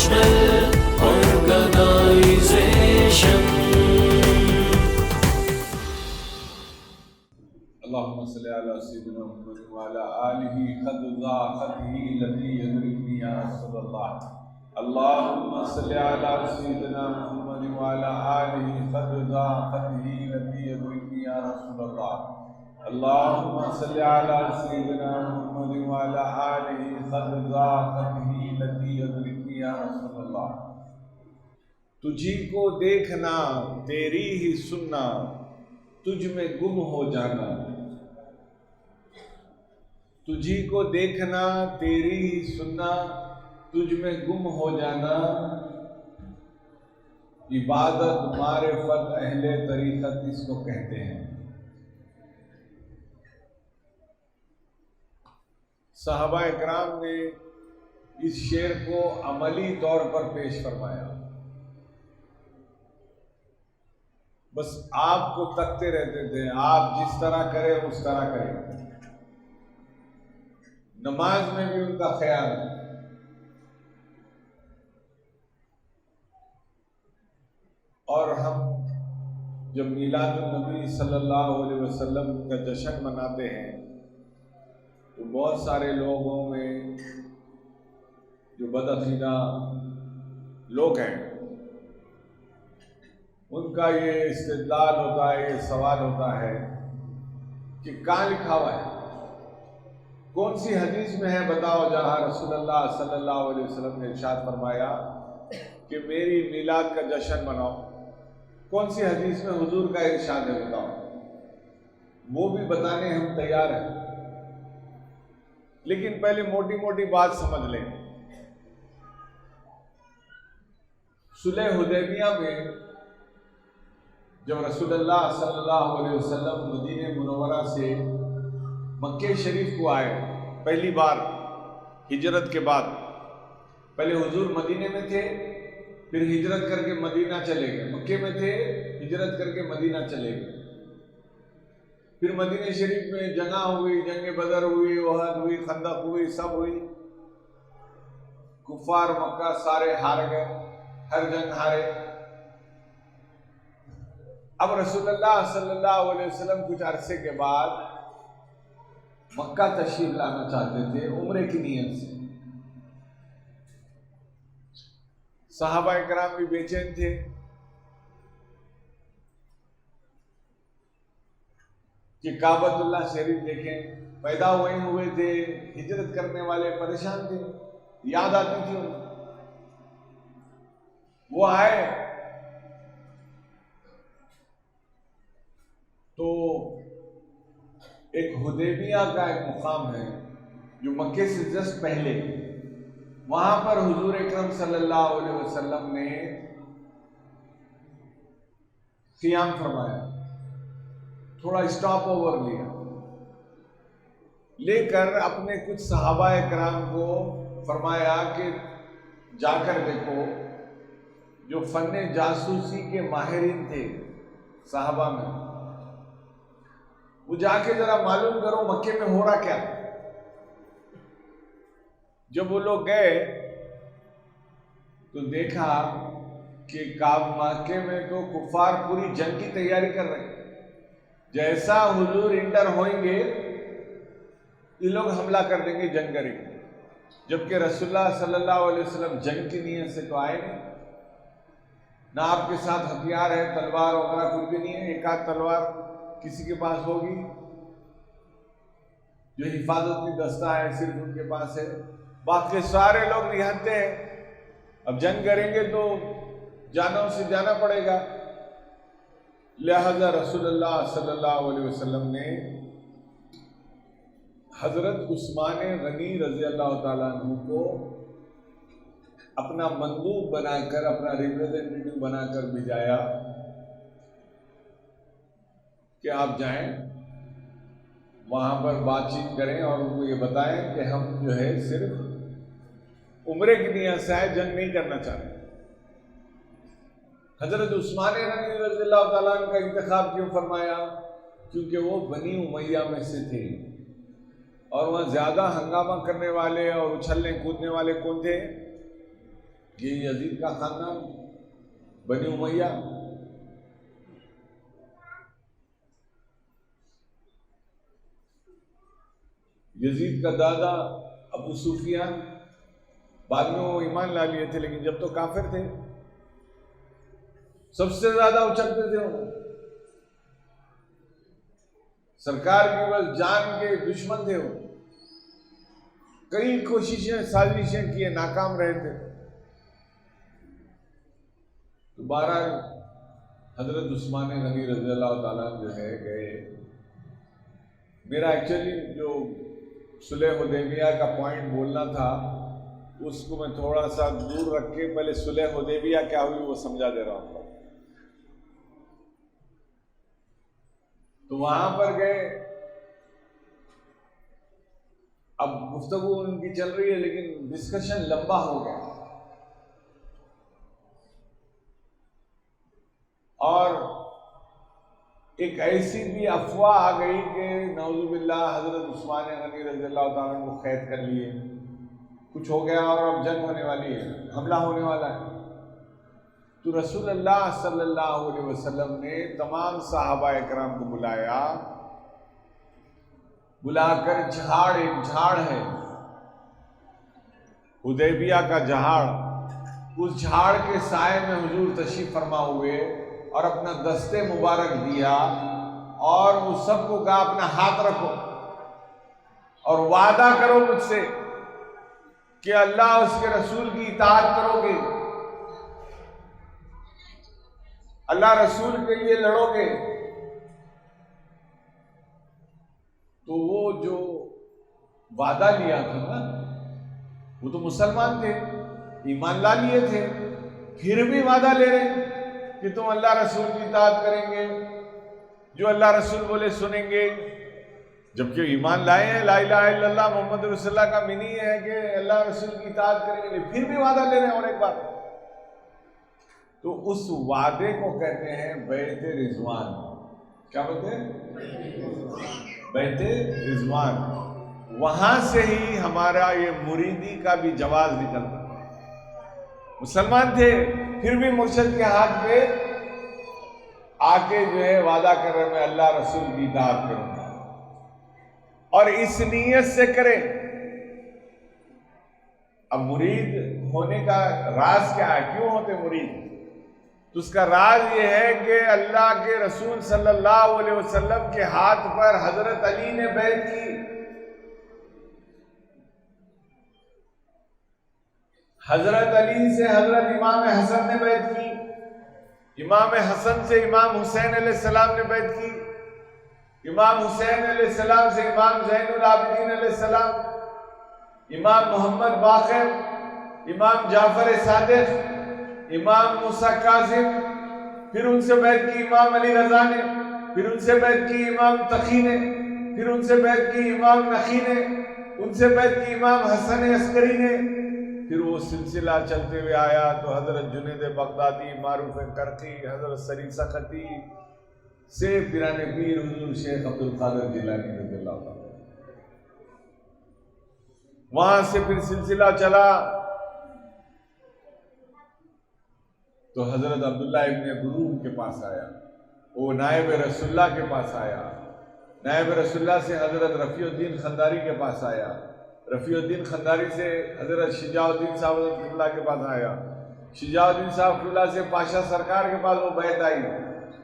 International Organization. اللهم صل على سيدنا محمد وعلى آله قد ضاقته التي يدركني يا رسول الله. اللهم صل على سيدنا محمد وعلى آله قد ضاقته التي يدركني يا رسول الله. اللهم صل على سيدنا محمد وعلى آله قد ضاقته التي يدركني يا رسول الله. تجھی کو دیکھنا تیری ہی سننا تجھ میں گم ہو جانا. تجھی کو دیکھنا تیری ہی سننا تجھ میں گم ہو جانا. عبادت معرفت اہل طریقت اس کو کہتے ہیں. صحابہ اکرام نے اس شعر کو عملی طور پر پیش فرمایا. بس آپ کو تکتے رہتے تھے، آپ جس طرح کریں اس طرح کریں. نماز میں بھی ان کا خیال ہے. اور ہم جب میلاد النبی صلی اللہ علیہ وسلم کا جشن مناتے ہیں تو بہت سارے لوگوں میں جو بدعقیدہ لوگ ہیں ان کا یہ استدلال ہوتا ہے، یہ سوال ہوتا ہے کہ کہاں لکھا ہوا ہے، کون سی حدیث میں ہے بتاؤ جہاں رسول اللہ صلی اللہ علیہ وسلم نے ارشاد فرمایا کہ میری میلاد کا جشن مناؤ. کون سی حدیث میں حضور کا ارشاد ہے بتاؤ. وہ بھی بتانے ہم تیار ہیں، لیکن پہلے موٹی موٹی بات سمجھ لیں. صلح حدیبیہ میں جب رسول اللہ صلی اللہ علیہ وسلم مدینہ منورہ سے مکہ شریف کو آئے پہلی بار ہجرت کے بعد، پہلے حضور مدینہ میں تھے، پھر ہجرت کر کے مدینہ چلے گئے. مکے میں تھے، ہجرت کر کے مدینہ چلے گئے. پھر مدینہ شریف میں جنگ ہوئی، جنگ بدر ہوئی، احد ہوئی، خندق ہوئی، سب ہوئی. کفار مکہ سارے ہار گئے، ہر جنگ ہارے. اب رسول اللہ صلی اللہ علیہ وسلم کچھ عرصے کے بعد مکہ تشریف لانا چاہتے تھے عمرے کی نیت سے. صحابہ کرام بھی بے چین تھے. کہ کعبۃ اللہ شریف دیکھیں، پیدا وہیں ہوئے تھے، ہجرت کرنے والے پریشان تھے، یاد آتی تھی انہیں. وہ آئے تو ایک حدیبیہ کا ایک مقام ہے جو مکے سے جسٹ پہلے، وہاں پر حضور اکرم صلی اللہ علیہ وسلم نے قیام فرمایا، تھوڑا اسٹاپ اوور لیا، لے کر اپنے کچھ صحابہ کرام کو فرمایا کہ جا کر دیکھو، جو فن جاسوسی کے ماہرین تھے صحابہ میں، وہ جا کے ذرا معلوم کرو مکے میں ہو رہا کیا. جب وہ لوگ گئے تو دیکھا کہ مکے میں تو کفار پوری جنگ کی تیاری کر رہے ہیں. جیسا حضور انٹر ہوئیں گے یہ لوگ حملہ کر دیں گے، جنگ کریں گے. جبکہ رسول اللہ صلی اللہ علیہ وسلم جنگ کی نیت سے تو آئے نہیں، نہ آپ کے ساتھ ہتھیار ہے، تلوار وغیرہ کچھ بھی نہیں ہے. ایک آدھ تلوار کسی کے پاس ہوگی، جو حفاظت کی دستہ ہے صرف ان کے پاس ہے، باقی سارے لوگ نہتے ہیں. اب جنگ کریں گے تو جانوں سے جانا پڑے گا. لہذا رسول اللہ صلی اللہ علیہ وسلم نے حضرت عثمان غنی رضی اللہ تعالیٰ عنہ کو اپنا مندوب بنا کر، اپنا ریپریزنٹیٹیو بنا کر بھیجایا کہ آپ جائیں وہاں پر بات چیت کریں اور ان کو یہ بتائیں کہ ہم جو ہے صرف عمرے کی نیت سے آئے، جنگ نہیں کرنا چاہتے. حضرت عثمان غنی رضی اللہ تعالیٰ عنہ کا انتخاب کیوں فرمایا؟ کیونکہ وہ بنی امیہ میں سے تھے، اور وہاں زیادہ ہنگامہ کرنے والے اور اچھلنے کودنے والے کون تھے؟ یہ یزید کا خاندان بنی امیہ، یزید کا دادا ابو سفیان، بعد میں وہ ایمان لا لیے تھے لیکن جب تو کافر تھے، سب سے زیادہ اچکتے تھے وہ، سرکار کی بس جان کے دشمن تھے وہ، کئی کوششیں سازشیں کیے، ناکام رہے تھے۔ تو بہرحال حضرت عثمان غنی رضی اللہ تعالیٰ جو ہے گئے۔ میرا ایکچولی جو صلح حدیبیہ کا پوائنٹ بولنا تھا اس کو میں تھوڑا سا دور رکھ کے پہلے صلح حدیبیہ کیا ہوئی وہ سمجھا دے رہا ہوں۔ تو وہاں پر گئے، اب گفتگو ان کی چل رہی ہے لیکن ڈسکشن لمبا ہو گیا، اور ایک ایسی بھی افواہ آ گئی کہ نعوذ باللہ حضرت عثمان غنی رضی اللہ تعالیٰ عنہ کو قید کر لیے، کچھ ہو گیا اور اب جنگ ہونے والی ہے، حملہ ہونے والا ہے۔ تو رسول اللہ صلی اللہ علیہ وسلم نے تمام صحابہ اکرام کو بلایا، بلا کر جھاڑ، ایک جھاڑ ہے حدیبیہ کا جھاڑ، اس جھاڑ کے سائے میں حضور تشریف فرما ہوئے اور اپنا دستے مبارک دیا اور وہ سب کو کہا اپنا ہاتھ رکھو اور وعدہ کرو مجھ سے کہ اللہ اس کے رسول کی اطاعت کرو گے، اللہ رسول کے لیے لڑو گے۔ تو وہ جو وعدہ لیا تھا نا، وہ تو مسلمان تھے، ایمان لا لیے تھے، پھر بھی وعدہ لے رہے ہیں کہ تم اللہ رسول کی اطاعت کریں گے، جو اللہ رسول بولے سنیں گے، جبکہ ایمان لائے ہیں، لا الہ الا اللہ محمد رسول اللہ کا مینی ہے کہ اللہ رسول کی اطاعت کریں گے، پھر بھی وعدہ لے رہے ہیں۔ اور ایک بات، تو اس وعدے کو کہتے ہیں بیعت رضوان۔ کیا بولتے ہیں؟ بیعت رضوان۔ وہاں سے ہی ہمارا یہ مریدی کا بھی جواز نکلتا۔ مسلمان تھے پھر بھی مرشد کے ہاتھ پہ آ کے جو ہے وعدہ کر رہے میں اللہ رسول کی اطاعت کروں گا، اور اس نیت سے کرے۔ اب مرید ہونے کا راز کیا ہے؟ کیوں ہوتے مرید؟ تو اس کا راز یہ ہے کہ اللہ کے رسول صلی اللہ علیہ وسلم کے ہاتھ پر حضرت علی نے بیعت کی، حضرت علی سے حضرت امام حسن نے بیعت کی، امام حسن سے امام حسین علیہ السلام نے بیعت کی، امام حسین علیہ السلام سے امام زین العابدین علیہ السلام، امام محمد باقر، امام جعفر صادق، امام موسیٰ کاظم، پھر ان سے بیعت کی امام علی رضا نے، پھر ان سے بیعت کی امام تقی نے، پھر ان سے بیعت کی امام نقی نے، ان سے بیعت کی امام حسن عسکری نے، پھر وہ سلسلہ چلتے ہوئے آیا تو حضرت جنید بغدادی، معروف کرخی، حضرت سری سختی سے پیران پیر حضور شیخ عبد القادر جیلانی رضی اللہ عنہ۔ وہاں سے پھر سلسلہ چلا تو حضرت عبداللہ ابن بروم کے پاس آیا، وہ نائب رسول اللہ کے پاس آیا، نائب رسول اللہ سے حضرت رفیع الدین خنداری کے پاس آیا، رفیع الدین خنداری سے حضرت شجاع الدین صاحب قبلہ کے پاس آیا، شجاع الدین صاحب قبلہ سے پاشا سرکار کے پاس وہ بیعت آئی،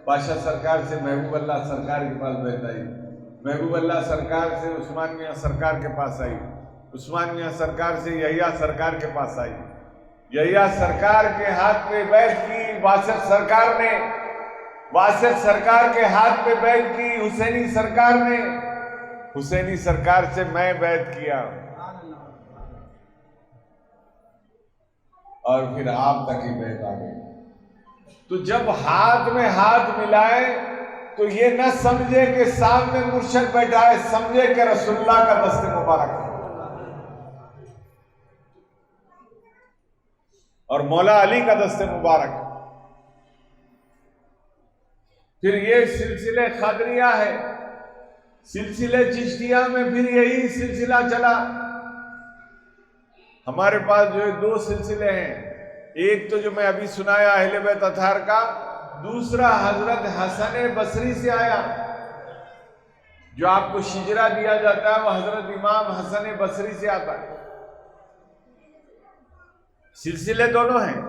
پاشا سرکار سے محبوب اللہ سرکار کے پاس بیعت آئی، محبوب اللہ سرکار سے عثمان میاں سرکار کے پاس آئی، عثمان میاں سرکار سے یحییٰ سرکار کے پاس آئی، یحییٰ سرکار کے ہاتھ پہ بیعت کی واسق سرکار نے، واسق سرکار کے ہاتھ پہ بیعت کی حسینی سرکار نے، حسینی سرکار سے میں بیعت کیا، اور پھر آپ تک ہی بیعت آ گئی۔ تو جب ہاتھ میں ہاتھ ملائے تو یہ نہ سمجھے کہ سامنے مرشد بیٹھا ہے، سمجھے کہ رسول اللہ کا دست مبارک ہے، اور مولا علی کا دست مبارک ہے۔ پھر یہ سلسلہ قادریہ ہے، سلسلہ چشتیہ میں پھر یہی سلسلہ چلا۔ ہمارے پاس جو ہے دو سلسلے ہیں، ایک تو جو میں ابھی سنایا اہل بیت اطہار کا، دوسرا حضرت حسن بصری سے آیا. جو آپ کو شجرہ دیا جاتا ہے وہ حضرت امام حسن بصری سے آتا ہے. سلسلے دونوں ہیں.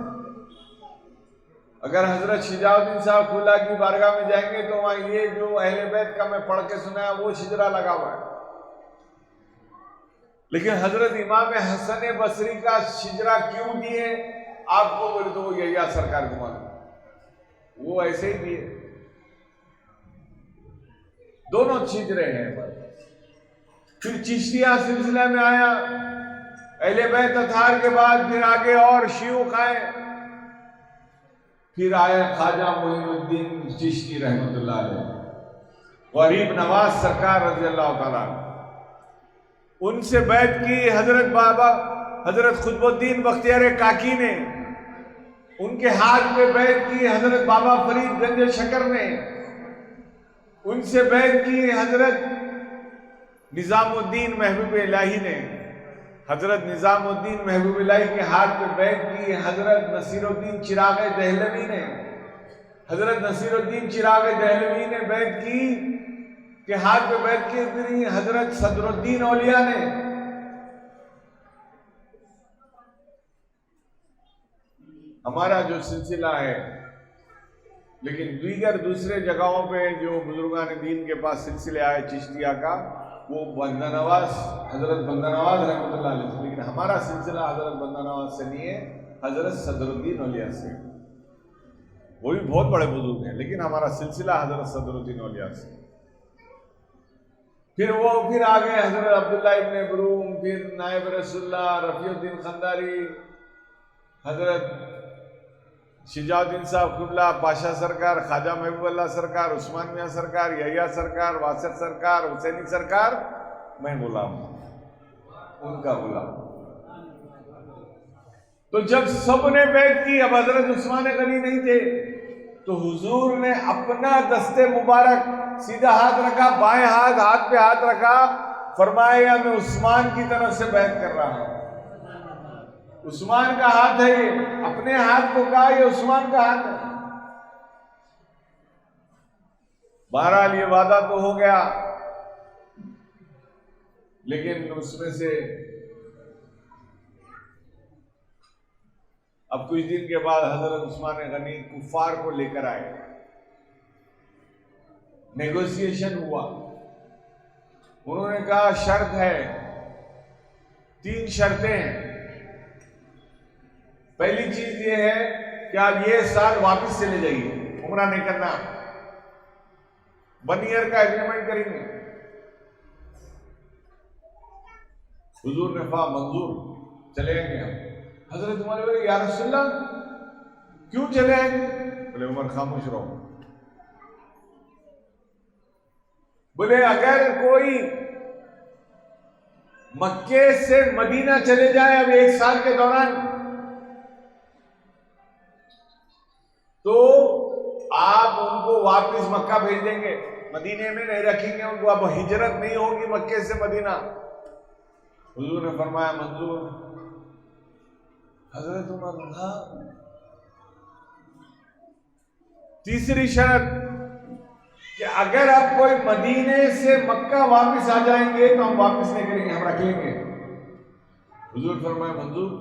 اگر حضرت شجاع الدین صاحب کھلا کی بارگاہ میں جائیں گے تو وہاں یہ جو اہل بیت کا میں پڑھ کے سنایا وہ شجرہ لگا ہوا ہے. لیکن حضرت امام حسن بصری کا شجرہ کیوں دیے آپ کو بولے تو وہ یحییٰ سرکار کو معلوم، وہ ایسے ہی دیے. دونوں شجرے ہیں. پھر چشتیہ سلسلہ میں آیا. اہل بیت اطہار کے بعد پھر آگے اور شیوخ آئے. پھر آیا خواجہ معین الدین چشتی رحمۃ اللہ علیہ، غریب نواز سرکار رضی اللہ تعالیٰ. ان سے بیعت کی حضرت بابا حضرت قطب الدین بختیار کاکی نے. ان کے ہاتھ پہ بیعت کی حضرت بابا فرید گنج شکر نے. ان سے بیعت کی حضرت نظام الدین محبوب الہی نے. حضرت نظام الدین محبوب الہی کے ہاتھ پہ بیعت کی حضرت نصیر الدین چراغ دہلوی نے. حضرت نصیر الدین چراغ دہلوی نے بیعت کی کہ ہاتھ پہ بیعت کی حضرت صدر الدین اولیاء نے. ہمارا جو سلسلہ ہے، لیکن دیگر دوسرے جگہوں پہ جو بزرگان دین کے پاس سلسلے آئے چشتیہ کا، وہ بندہ نواز حضرت بندہ نواز رحمۃ اللہ علیہ سے. لیکن ہمارا سلسلہ حضرت بندہ نواز سے نہیں ہے، حضرت صدر الدین اولیاء سے. وہ بھی بہت بڑے بزرگ ہیں لیکن ہمارا سلسلہ حضرت صدر الدین اولیاء سے. پھر آگے حضرت عبداللہ ابن بروم، پھر نائب رسول اللہ رفیع الدین خنداری، حضرت شجاع الدین صاحب قبلہ، پاشا سرکار، خواجہ محبوب اللہ سرکار، عثمان میاں سرکار، یحییٰ سرکار، واسط سرکار، حسینی سرکار. میں غلام ہوں، ان کا غلام. تو جب سب نے بیعت کی، اب حضرت عثمان غنی نہیں تھے تو حضور نے اپنا دست مبارک سیدھا ہاتھ رکھا، بائیں ہاتھ پہ ہاتھ رکھا، فرمایا میں عثمان کی طرف سے بیعت کر رہا ہوں. عثمان کا ہاتھ ہے یہ، اپنے ہاتھ کو کہا یہ عثمان کا ہاتھ ہے. بہرحال یہ وعدہ تو ہو گیا، لیکن اس میں سے اب کچھ دن کے بعد حضرت عثمان غنی کفار کو لے کر آئے. نیگوسیشن ہوا. انہوں نے کہا شرط ہے، 3 شرطیں ہیں. پہلی چیز یہ ہے کہ آپ یہ سال واپس چلے جائیے، عمرہ نہیں کرنا، 1 ایئر کا ایگریمنٹ کریں گے. حضور نے کہا منظور، چلے آئیں گے ہم. حضرت عمر بولے یا رسول اللہ کیوں چلے آئیں گے؟ بولے عمر خاموش رہو. بولے اگر کوئی مکے سے مدینہ چلے جائے اب 1 سال کے دوران تو آپ ان کو واپس مکہ بھیج دیں گے، مدینے میں نہیں رکھیں گے ان کو، اب ہجرت نہیں ہوگی مکے سے مدینہ. حضور نے فرمایا منظور. حضرت عمر نے تیسری شرط کہ اگر آپ کوئی مدینے سے مکہ واپس آ جائیں گے تو ہم واپس نہیں کریں گے، ہم رکھ لیں گے. حضور فرمایا منظور.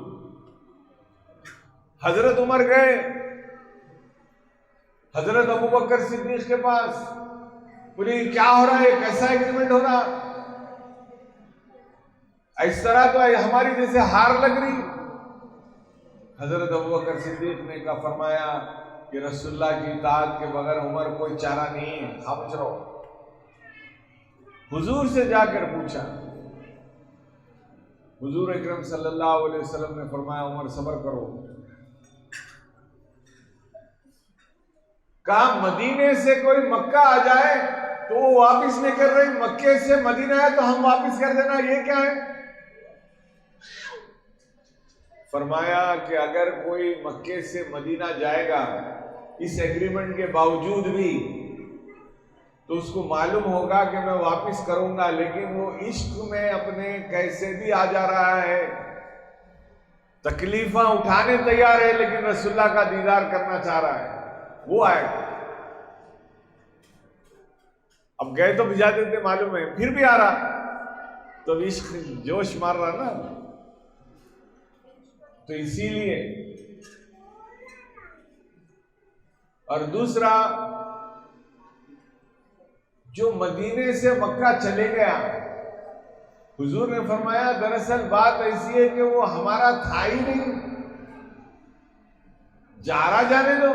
حضرت عمر گئے حضرت ابو بکر صدیق کے پاس، بولی کیا ہو رہا ہے، کیسا ایگریمنٹ ہو رہا؟ اس طرح تو ہماری جیسے ہار لگ رہی. حضرت ابو بکر صدیق نے کہا فرمایا کہ رسول اللہ کی اطاعت کے بغیر عمر کوئی چارہ نہیں ہے، خاموش رہو. حضور سے جا کر پوچھا. حضور اکرم صلی اللہ علیہ وسلم نے فرمایا عمر صبر کرو. کہا مدینے سے کوئی مکہ آ جائے تو وہ واپس نہیں کر رہے، مکے سے مدینہ ہے تو ہم واپس کر دینا، یہ کیا ہے؟ فرمایا کہ اگر کوئی مکے سے مدینہ جائے گا اس ایگریمنٹ کے باوجود بھی تو اس کو معلوم ہوگا کہ میں واپس کروں گا، لیکن وہ عشق میں اپنے کیسے بھی آ جا رہا ہے تکلیفاں اٹھانے تیار ہے لیکن رسول اللہ کا دیدار کرنا چاہ رہا ہے، وہ آئے گا۔ اب گئے تو بھجا دیتے معلوم ہے، پھر بھی آ رہا تو عشق جوش مار رہا نا۔ تو اسی لیے، اور دوسرا جو مدینے سے مکہ چلے گیا، حضور نے فرمایا دراصل بات ایسی ہے کہ وہ ہمارا تھا ہی نہیں، جا رہا جانے دو،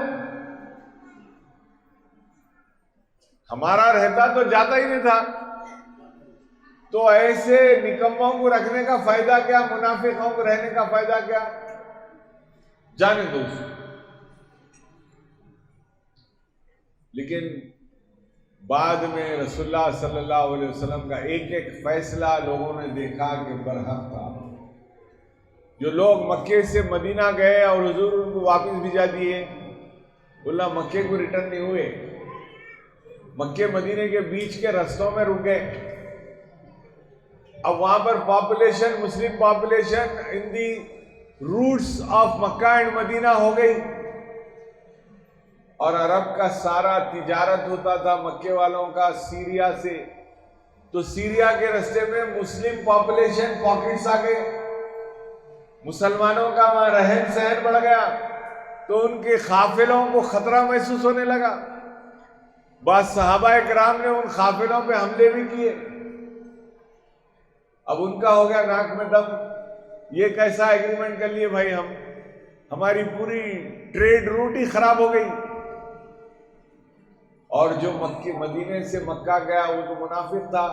ہمارا رہتا تو جاتا ہی نہیں تھا، تو ایسے نکموں کو رکھنے کا فائدہ کیا، منافقوں کو رہنے کا فائدہ کیا، جانے دو اس کو۔ لیکن بعد میں رسول اللہ صلی اللہ علیہ وسلم کا ایک ایک فیصلہ لوگوں نے دیکھا کہ برحق تھا۔ جو لوگ مکے سے مدینہ گئے اور حضور ان کو واپس بھیجا دیے، اللہ مکے کو ریٹرن نہیں ہوئے، مکے مدینے کے بیچ کے رستوں میں رک گئے۔ اب وہاں پر پاپولیشن، مسلم population in the roots of Mecca and Medina ہو گئی، اور عرب کا سارا تجارت ہوتا تھا مکے والوں کا سیریا سے، تو سیریا کے رستے میں مسلم پاپولیشن پاکٹس آ گئے، مسلمانوں کا وہاں رہن سہن بڑھ گیا، تو ان کے قافلوں کو خطرہ محسوس ہونے لگا۔ بعض صحابہ کرام نے ان قافلوں پہ حملے بھی کیے۔ اب ان کا ہو گیا ناک میں دم، یہ کیسا ایگریمنٹ کر لیے بھائی، ہماری پوری ٹریڈ روٹ ہی خراب ہو گئی۔ اور جو مدینے سے مکہ گیا وہ تو منافق تھا،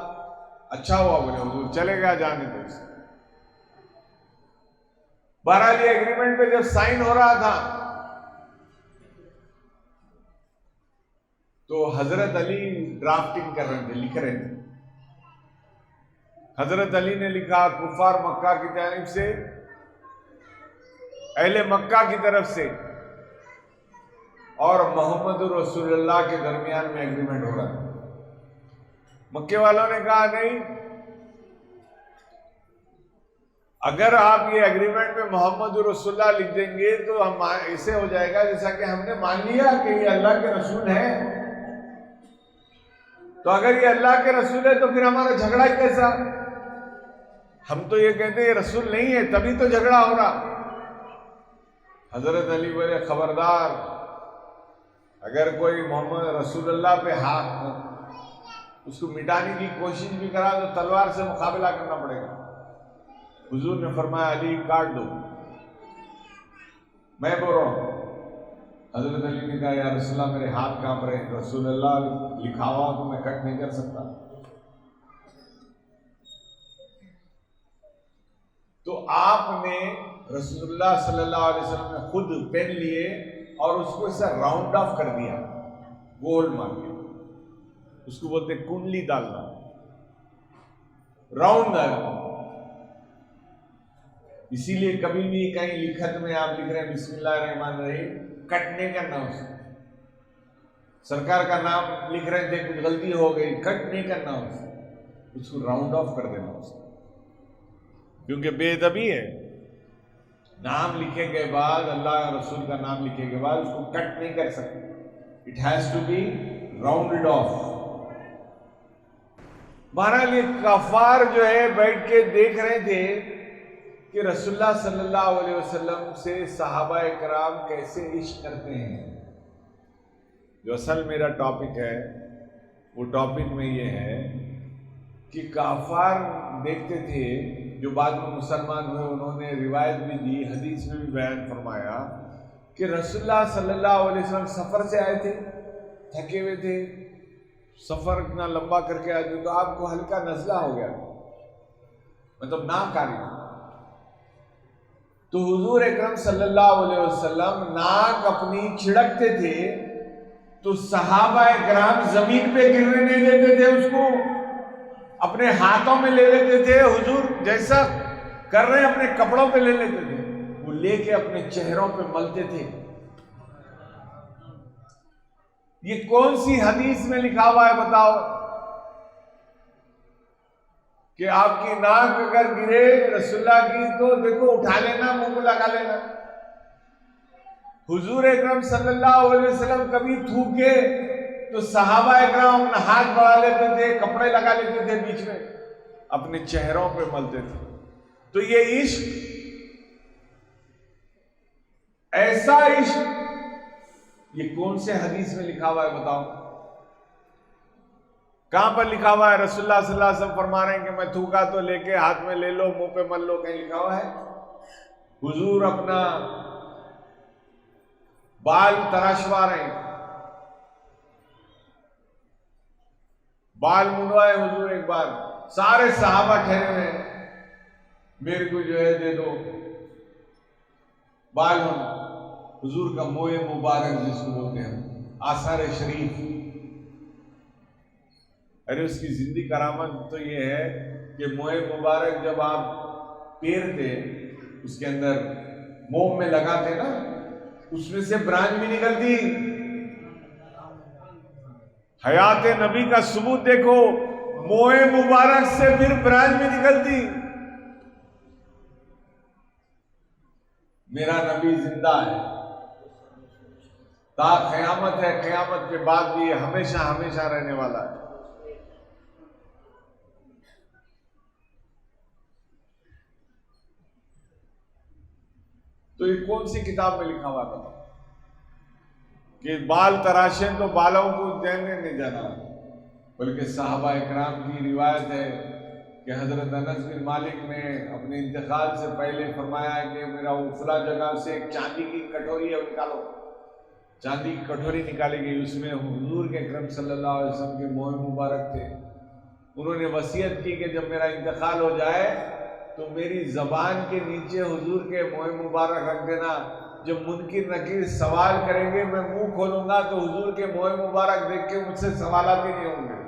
اچھا ہوا بولے حضور چلے گیا، جانے دو اسے۔ بہرحال یہ ایگریمنٹ پہ جب سائن ہو رہا تھا تو حضرت علی ڈرافٹنگ کر رہے تھے، لکھ رہے تھے۔ حضرت علی نے لکھا کفار مکہ کی جانب سے، اہل مکہ کی طرف سے، اور محمد رسول اللہ کے درمیان میں ایگریمنٹ ہو رہا ہے۔ مکے والوں نے کہا نہیں، اگر آپ یہ ایگریمنٹ میں محمد رسول اللہ لکھ دیں گے تو ہم ایسے ہو جائے گا جیسا کہ ہم نے مان لیا کہ یہ اللہ کے رسول ہیں، تو اگر یہ اللہ کے رسول ہے تو پھر ہمارا جھگڑا ہی کیسا؟ ہم تو یہ کہتے ہیں یہ رسول نہیں ہے، تبھی تو جھگڑا ہو رہا۔ حضرت علی بولے خبردار، اگر کوئی محمد رسول اللہ پہ ہاتھ اس کو مٹانے کی کوشش بھی کرا تو تلوار سے مقابلہ کرنا پڑے گا۔ حضور نے فرمایا علی کاٹ دو، میں بول رہا ہوں۔ حضرت علی نے کہا یا رسول اللہ میرے ہاتھ کانپ رہے ہیں، رسول اللہ لکھا ہوا تو میں کٹ نہیں کر سکتا۔ تو آپ نے رسول اللہ صلی اللہ علیہ وسلم نے خود پین لیے اور اس کو اسے راؤنڈ آف کر دیا، گول مار کے، اس کو بولتے کنڈلی ڈالنا، راؤنڈ ڈالنا۔ اسی لیے کبھی بھی کہیں لکھت میں آپ لکھ رہے ہیں بسم اللہ الرحمن الرحیم، کٹ نہیں کرنا اس کو۔ سرکار کا نام لکھ رہے تھے، کچھ غلطی ہو گئی، کٹ نہیں کرنا اس کو راؤنڈ آف کر دینا اس کو، کیونکہ بے ادبی ہے۔ نام لکھے کے بعد، اللہ رسول کا نام لکھے کے بعد اس کو کٹ نہیں کر سکتے، it has to be rounded off. بہرحال یہ کفار جو ہے بیٹھ کے دیکھ رہے تھے کہ رسول اللہ صلی اللہ علیہ وسلم سے صحابہ کرام کیسے عشق کرتے ہیں۔ جو اصل میرا ٹاپک ہے وہ ٹاپک میں یہ ہے کہ کفار دیکھتے تھے، جو بعد میں مسلمان ہوئے، انہوں نے روایت بھی دی، حدیث میں بھی بیان فرمایا کہ رسول اللہ صلی اللہ علیہ وسلم سفر سے آئے تھے، تھکے ہوئے تھے، سفر اتنا لمبا کر کے آئے تھے، تو آپ کو ہلکا نزلہ ہو گیا، مطلب ناک آ رہی تھی، تو حضور اکرم صلی اللہ علیہ وسلم ناک اپنی چھڑکتے تھے تو صحابہ کرام زمین پہ گرنے نہیں دیتے تھے، اس کو اپنے ہاتھوں میں لے لیتے تھے، حضور جیسا کر رہے ہیں اپنے کپڑوں پہ لے لیتے تھے، وہ لے کے اپنے چہروں پہ ملتے تھے۔ یہ کون سی حدیث میں لکھا ہوا ہے بتاؤ کہ آپ کی ناک اگر گرے رسول اللہ کی تو دیکھو اٹھا لینا، منہ کو لگا لینا. حضور اکرم صلی اللہ علیہ وسلم کبھی تھوکے تو صحابہ اکرام اپنا ہاتھ بڑھا لیتے تھے, کپڑے لگا لیتے تھے بیچ میں, اپنے چہروں پہ ملتے تھے. تو یہ عشق, ایسا عشق, یہ کون سے حدیث میں لکھا ہوا ہے بتاؤ؟ کہاں پر لکھا ہوا ہے؟ رسول اللہ صلی اللہ علیہ وسلم فرما رہے ہیں کہ میں تھوکا تو لے کے ہاتھ میں لے لو, منہ پہ مل لو, کہیں لکھا ہوا ہے؟ حضور اپنا بال تراشوا رہے ہیں, بال منڈوائے حضور ایک بار, سارے صحابہ ٹھہرے ہوئے ہیں, میرے کو جو ہے دے دو بال ہونا. حضور کا موئے مبارک جس کو بولتے ہیں آثار شریف, ارے اس کی زندگی کرامت تو یہ ہے کہ موئے مبارک جب آپ پیرتے, اس کے اندر موم میں لگاتے نا, اس میں سے برانچ بھی نکلتی. حیات نبی کا ثبوت دیکھو, موئے مبارک سے پھر برانچ بھی نکلتی. میرا نبی زندہ ہے, تا قیامت ہے, قیامت کے بعد بھی یہ ہمیشہ ہمیشہ رہنے والا ہے. تو یہ کون سی کتاب میں لکھا ہوا تھا کہ بال تراشیں تو بالوں کو دینے نہیں جانا؟ بلکہ صحابہ اکرام کی روایت ہے کہ حضرت انس بن مالک نے اپنے انتقال سے پہلے فرمایا ہے کہ میرا وہ فلاں جگہ سے ایک چاندی کی کٹوری ہے, نکالو. چاندی کی کٹوری نکالی گئی, اس میں حضور کے اکرم صلی اللہ علیہ وسلم کے موئے مبارک تھے. انہوں نے وصیت کی کہ جب میرا انتقال ہو جائے تو میری زبان کے نیچے حضور کے موئے مبارک رکھ دینا. جب منکر نکیر سوال کریں گے میں منہ کھولوں گا تو حضور کے موئے مبارک دیکھ کے مجھ سے سوالات ہی نہیں ہوں گے.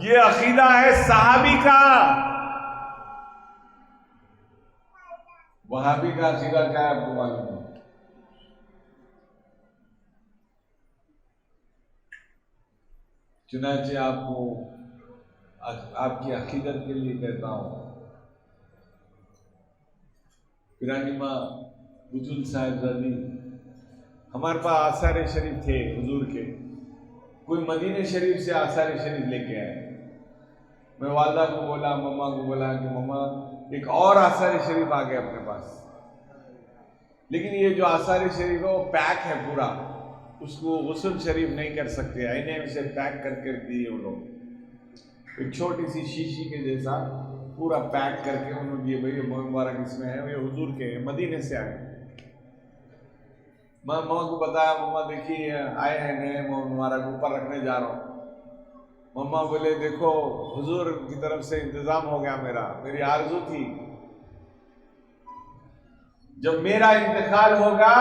یہ عقیدہ ہے صحابی کا. وہابی کا عقیدہ کیا ہے آپ کو معلوم ہے؟ چنانچہ آپ کو آپ کی عقیدت کے لیے کہتا ہوں, پیرانی ماں بطول صاحب زادی, ہمارے پاس آثار شریف تھے حضور کے, کوئی مدینہ شریف سے آثار شریف لے کے آئے. میں والدہ کو بولا, مما کو بولا کہ مما ایک اور آثار شریف آ گیا اپنے پاس, لیکن یہ جو آثار شریف ہے وہ پیک ہے پورا, اس کو غسل شریف نہیں کر سکتے, آئینے سے پیک کر کے دیے وہ لوگ, ایک چھوٹی سی شیشی کے جیسا پورا پیک کر کے انہوں نے دیے, بھائی یہ مبارک اس میں ہے, یہ حضور کے ہیں, مدینے سے آئے. میں ماں کو بتایا, مما دیکھیے آئے ہیں نئے مبارک, اوپر رکھنے جا رہا ہوں. مما بولے دیکھو حضور کی طرف سے انتظام ہو گیا, میری آرزو تھی جب میرا انتقال ہوگا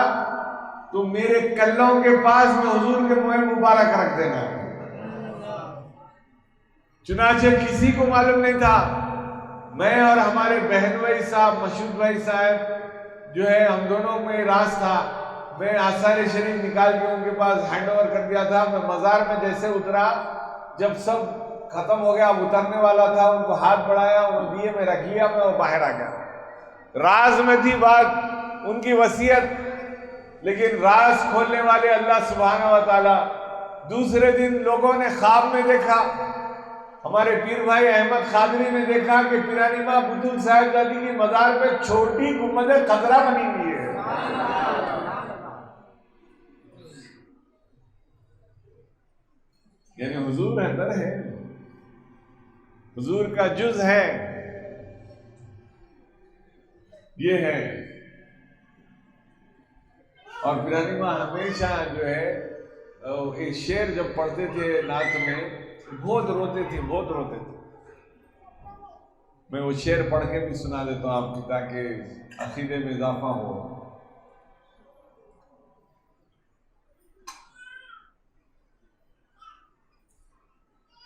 تو میرے کلوں کے پاس میں حضور کے موئے مبارک رکھ دینا. چنانچہ کسی کو معلوم نہیں تھا, میں اور ہمارے بہن بھائی صاحب, مشہود بھائی صاحب جو ہے, ہم دونوں میں راز تھا. میں آثار شریف نکال کے ان کے پاس ہینڈ اوور کر دیا تھا. میں مزار میں جیسے اترا, جب سب ختم ہو گیا, اب اترنے والا تھا, ان کو ہاتھ بڑھایا, انہوں دیے, میں رکھ لیا, میں وہ باہر آ گیا. راز میں تھی بات, ان کی وصیت, لیکن راز کھولنے والے اللہ سبحانہ و تعالی. دوسرے دن لوگوں نے خواب میں دیکھا, ہمارے پیر بھائی احمد خادری نے دیکھا کہ پیرانی ماں بطول صاحب زادی کی مزار پہ چھوٹی گنبد خضرا بنی ہوئی ہے. یعنی حضور اندر ہے, حضور کا جز ہے, یہ ہے. اور پیرانی ماں ہمیشہ جو ہے ایک شعر جب پڑھتے تھے نعت میں, بہت روتے تھے, بہت روتے تھے. میں وہ شعر پڑھ کے بھی سنا دیتا ہوں آپ کی, تاکہ عقیدے میں اضافہ ہو.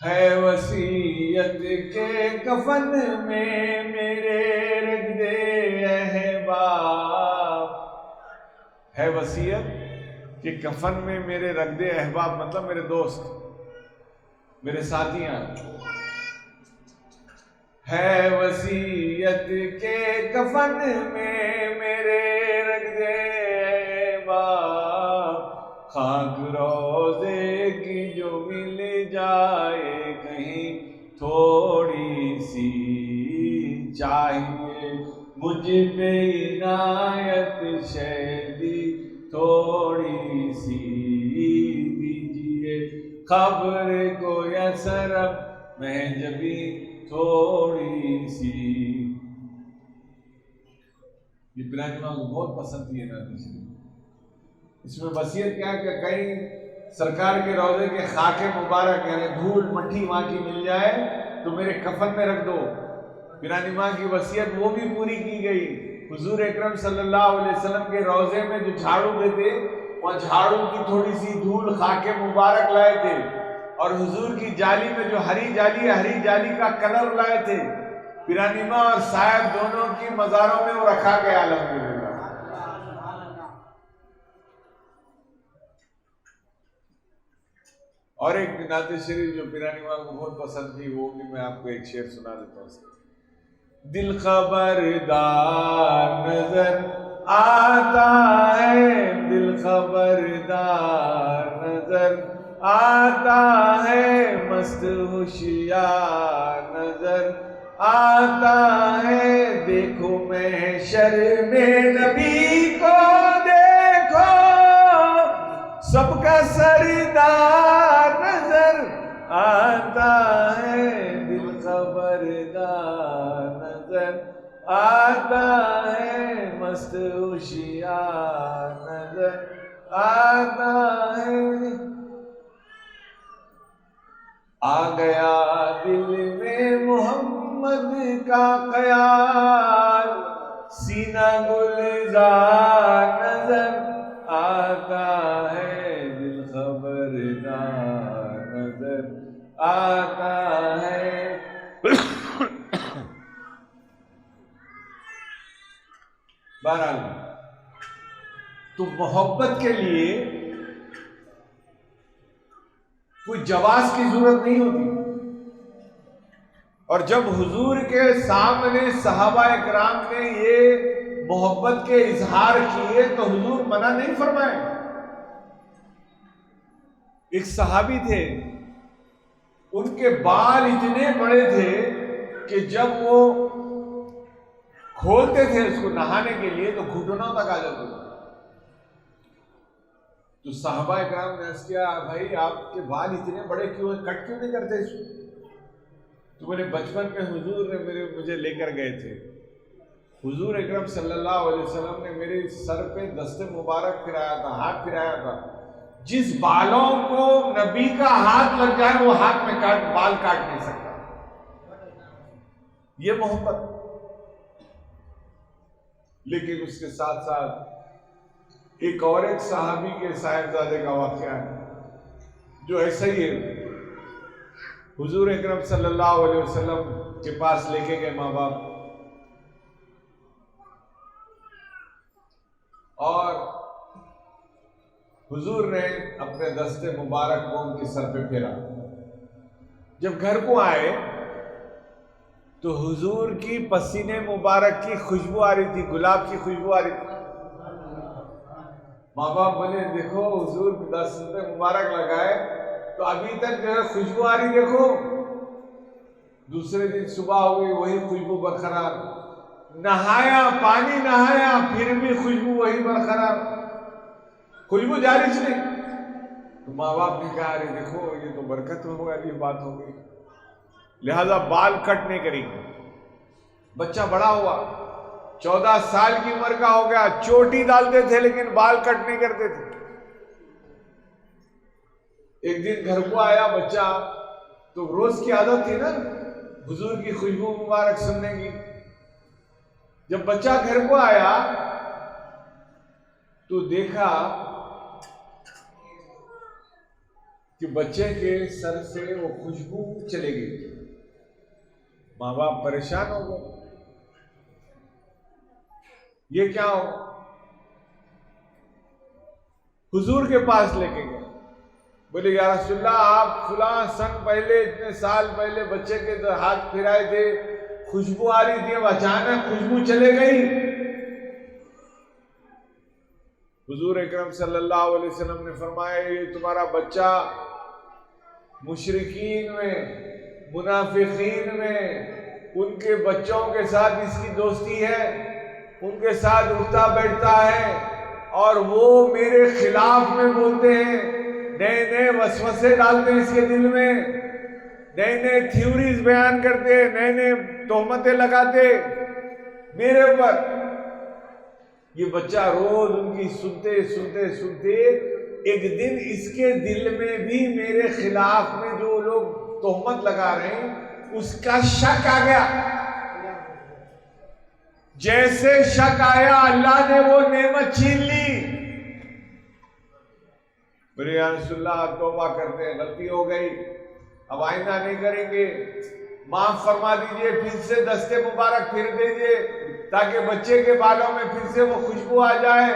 ہے وصیت کے کفن میں میرے رگ دے احباب, ہے وصیت کہ کفن میں میرے رگ دے احباب, مطلب میرے دوست, میرے ساتھیاں. ہے وصیت کے کفن میں خاک روزے کی جو مل جائے کہیں تھوڑی سی چاہیے، مجھ پہ عنایت شہدی تھوڑی سی دیجیے، خبر کو یا سرب مہجبی تھوڑی سی۔ یہ پرانی ماں کو بہت پسند تھی نعت شریف۔ اس میں وصیت کیا ہے کہ کہیں سرکار کے روضے کے خاک مبارک یعنی دھول مٹی وہاں کی مل جائے تو میرے کفن میں رکھ دو۔ پرانی ماں کی وصیت وہ بھی پوری کی گئی۔ حضور اکرم صلی اللہ علیہ وسلم کے روضے میں جو جھاڑو دیتے وہاں جھاڑو کی تھوڑی سی دھول خاک مبارک لائے تھے، اور حضور کی جالی میں جو ہری جالی ہے ہری جالی کا کلر لائے تھے۔ پرانی ماں اور صاحب دونوں کی مزاروں میں وہ رکھا گیا الحمدللہ۔ اور ایک نعت شریف جو پرانی ماں کو بہت پسند تھی وہ بھی میں آپ کو ایک شعر سنا دیتا ہوں۔ دل خبردار نظر آتا ہے، دل خبردار نظر آتا ہے، مست ہوشیار نظر آتا ہے، دیکھو محشر میں نبی کو دیکھو، سب کا سردار نظر آتا ہے، دل خبردار نظر آتا ہے، مست ہوشیار نظر آتا ہے۔ آ گیا دل میں محمد کا خیال، سینہ گلزار نظر آتا ہے، دل خبردار نظر آتا ہے۔ بہرحال تو محبت کے لیے کوئی جواز کی ضرورت نہیں ہوتی، اور جب حضور کے سامنے صحابہ اکرام نے یہ محبت کے اظہار کیے تو حضور منع نہیں فرمائے۔ ایک صحابی تھے، ان کے بال اتنے بڑے تھے کہ جب وہ کھولتے تھے اس کو نہانے کے لیے تو گھٹنوں تک آ جاتے تھے۔ تو صحابہ اکرام نے عرض کیا، بھائی آپ کے بال اتنے بڑے کیوں ہیں، کٹ کیوں نہیں کرتے اس کو؟ تو بولے بچپن میں حضور نے مجھے لے کر گئے تھے، حضور اکرم صلی اللہ علیہ وسلم نے میرے سر پہ دست مبارک پھرایا تھا، ہاتھ پھرایا تھا، جس بالوں کو نبی کا ہاتھ لگ جائے وہ ہاتھ میں بال کاٹ نہیں سکتا۔ یہ محبت۔ لیکن اس کے ساتھ ساتھ ایک اور ایک صحابی کے صاحبزادے کا واقعہ ہے جو ایسا ہی ہے۔ حضور اکرم صلی اللہ علیہ وسلم کے پاس لے کے گئے ماں باپ، اور حضور نے اپنے دست مبارک کو ان کے سر پہ پھیرا۔ جب گھر کو آئے تو حضور کی پسینے مبارک کی خوشبو آ رہی تھی، گلاب کی خوشبو آ رہی تھی۔ ماں باپ بولے دیکھو حضور دست مبارک لگائے تو ابھی تک جو ہے خوشبو آ رہی، دیکھو۔ دوسرے دن صبح ہوئی وہی خوشبو برقرار، نہایا پانی نہایا پھر بھی خوشبو وہی برقرار، خوشبو جاری نہیں۔ تو ماں باپ نے کہا ارے دیکھو یہ تو برکت ہو گئی، یہ بات ہو گئی، لہذا بال کٹ نہیں کریں گے۔ بچہ بڑا ہوا، 14 سال کی عمر کا ہو گیا، چوٹی ڈالتے تھے لیکن بال کٹ نہیں کرتے تھے۔ ایک دن گھر کو آیا بچہ، تو روز کی عادت تھی نا حضور کی خوشبو مبارک سننے کی۔ جب بچہ گھر کو آیا تو دیکھا کہ بچے کے سر سے وہ خوشبو چلے گئی۔ ماں باپ پریشان ہو گئے، یہ کیا ہو؟ حضور کے پاس لے کے گئے، بولے یا رسول اللہ آپ فلاں سن پہلے اتنے سال پہلے بچے کے ہاتھ پھرائے تھے، خوشبو آ رہی تھی، اب اچانک خوشبو چلے گئی۔ حضور اکرم صلی اللہ علیہ وسلم نے فرمایا یہ تمہارا بچہ مشرکین میں، منافقین میں، ان کے بچوں کے ساتھ اس کی دوستی ہے، ان کے ساتھ اٹھتا بیٹھتا ہے، اور وہ میرے خلاف میں بولتے ہیں، نئے نئے وسوسے ڈالتے ہیں اس کے دل میں، نئے نئے تھیوریز بیان کرتے، نئے نئے تہمتیں لگاتے میرے اوپر۔ یہ بچہ روز ان کی سنتے سنتے سنتے ایک دن اس کے دل میں بھی میرے خلاف میں جو لوگ تہمت لگا رہے ہیں اس کا شک آ گیا۔ جیسے شک آیا اللہ نے وہ نعمت چھین لی۔ میرے یا رسول اللہ توبہ کرتے ہیں، غلطی ہو گئی، اب آئندہ نہیں کریں گے، معاف فرما دیجئے، پھر سے دستے مبارک پھر دیجئے تاکہ بچے کے بالوں میں پھر سے وہ خوشبو آ جائے۔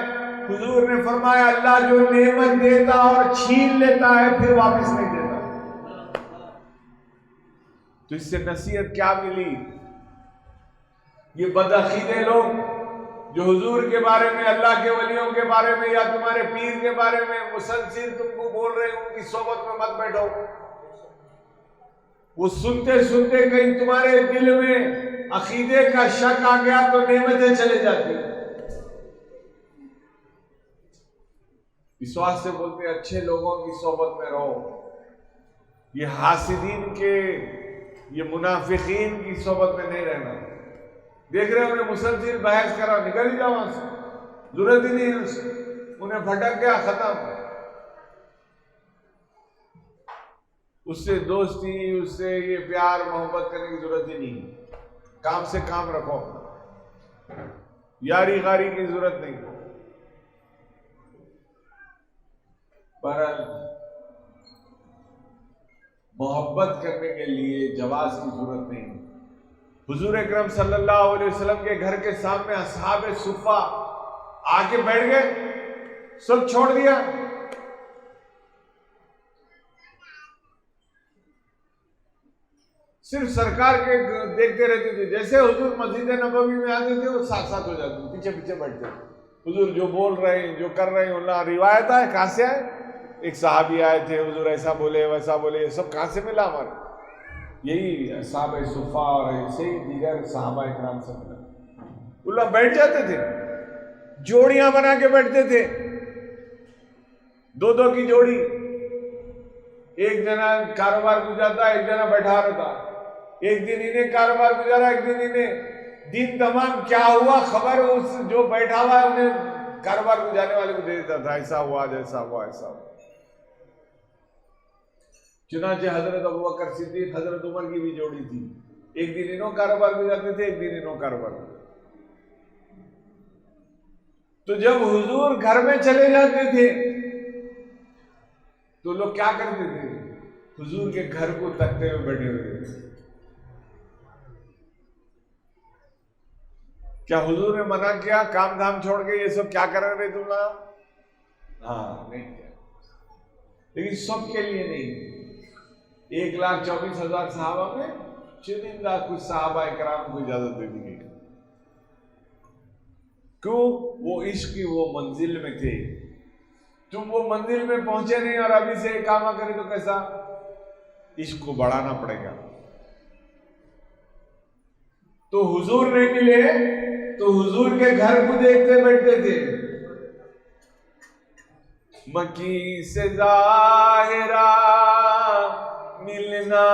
حضور نے فرمایا اللہ جو نعمت دیتا اور چھین لیتا ہے پھر واپس نہیں دیتا۔ تو اس سے نصیحت کیا ملی؟ یہ بدعقیدے لوگ جو حضور کے بارے میں، اللہ کے ولیوں کے بارے میں یا تمہارے پیر کے بارے میں مسلسل تم کو بول رہے ہیں، ان کی صحبت میں مت بیٹھو۔ وہ سنتے سنتے کہیں تمہارے دل میں عقیدے کا شک آ گیا تو نعمتیں چلے جاتی ہیں۔ اس واسطے بولتے ہیں اچھے لوگوں کی صحبت میں رہو، یہ حاسدین کے، یہ منافقین کی صحبت میں نہیں رہنا۔ دیکھ رہے انہیں مسلسل بحث کرا، نکل ہی جاؤ وہاں سے، ضرورت ہی نہیں ہے ان سے، انہیں بھٹک گیا، ختم۔ اس سے دوستی، اس سے یہ پیار محبت کرنے کی ضرورت ہی نہیں، کام سے کام رکھو، یاری غاری کی ضرورت نہیں۔ بہرحال محبت کرنے کے لیے جواز کی ضرورت نہیں۔ حضور اکرم صلی اللہ علیہ وسلم کے گھر کے سامنے اصحاب صفہ آ کے بیٹھ گئے، سب چھوڑ دیا، صرف سرکار کے دیکھتے رہتے تھے۔ جیسے حضور مسجد نبوی میں آتے تھے وہ ساتھ ساتھ ہو جاتے، پیچھے پیچھے بیٹھتے، حضور جو بول رہے ہیں، جو کر رہے ہیں۔ اللہ روایت ہے کہاں سے آئے؟ ایک صحابی آئے تھے، حضور ایسا بولے ویسا بولے، یہ سب کہاں سے ملا ہمارے؟ یہی اصحاب صفہ اور ایسے ہی دیگر صحابہ اکرام سے ملا۔ اللہ بیٹھ جاتے تھے، جوڑیاں بنا کے بیٹھتے تھے، دو دو کی جوڑی، ایک جنا کاروبار گزارتا، ایک جنا بیٹھا رہتا، ایک دن انہیں کاروبار گزارا، ایک دن انہیں، دن تمام کیا ہوا خبر اس جو بیٹھا ہوا ہے انہیں کاروبار گزارنے والے کو دے دیتا تھا، ایسا ہوا جیسا ہوا ایسا ہوا۔ چنانچہ حضرت ابوبکر صدیق، حضرت عمر کی بھی جوڑی تھی، ایک دن انہوں کاروبار گزارتے تھے، ایک دن انہوں کاروبار گزارتے۔ تو جب حضور گھر میں چلے جاتے تھے تو لوگ کیا کرتے تھے؟ حضور کے گھر کو تکتے ہوئے بیٹھے ہوئے تھے۔ کیا حضور نے منع کیا کام دھام چھوڑ کے یہ سب کیا کر رہے تم لوگ؟ ہاں نہیں کیا، لیکن سب کے لیے نہیں۔ 1,24,000 صحابہ میں چنندہ کچھ صحابہ اکرام کو اجازت دے دی گئی۔ کیوں؟ وہ عشق کی وہ منزل میں تھے، تم وہ منزل میں پہنچے نہیں اور ابھی سے اقامہ کرے تو کیسا؟ عشق کو بڑھانا پڑے گا۔ تو حضور نہیں ملے تو حضور کے گھر کو دیکھتے بیٹھتے تھے۔ مکی سے ظاہرہ ملنا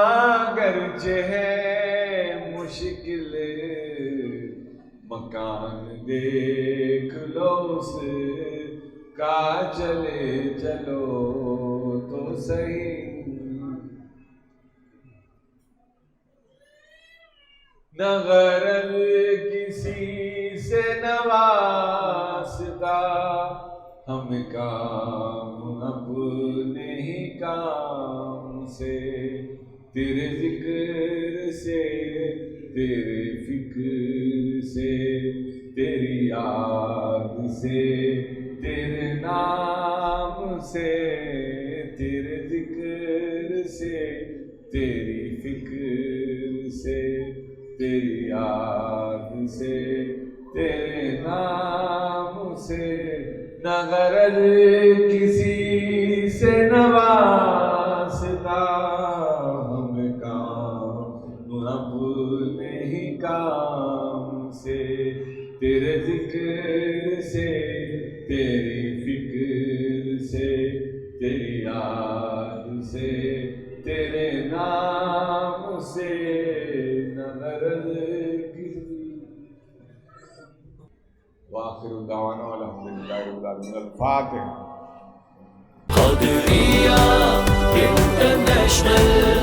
گرچہ ہے مشکل، مکان دیکھ لو اس کا چلے چلو تو صحیح، نہ غرض کسی سے نواستا، ہم کام اپنے ہی کام سے، تیرے ذکر سے، تیرے فکر سے، تیری یاد سے، تیرے نام سے، تیرے ذکر سے، تیری فکر سے، تیری یاد سے، تیرے نام سے، نہ غرض کسی سے نوازتا ہم کام اپنے ہی کام سے، تیرے ذکر سے، تیری فکر سے، تیری یاد سے، تیرے نام سے نظر کسی۔ وآخر دعوانا الحمدللہ رب العالمین۔ الفاتحہ۔ قادریہ انٹرنیشنل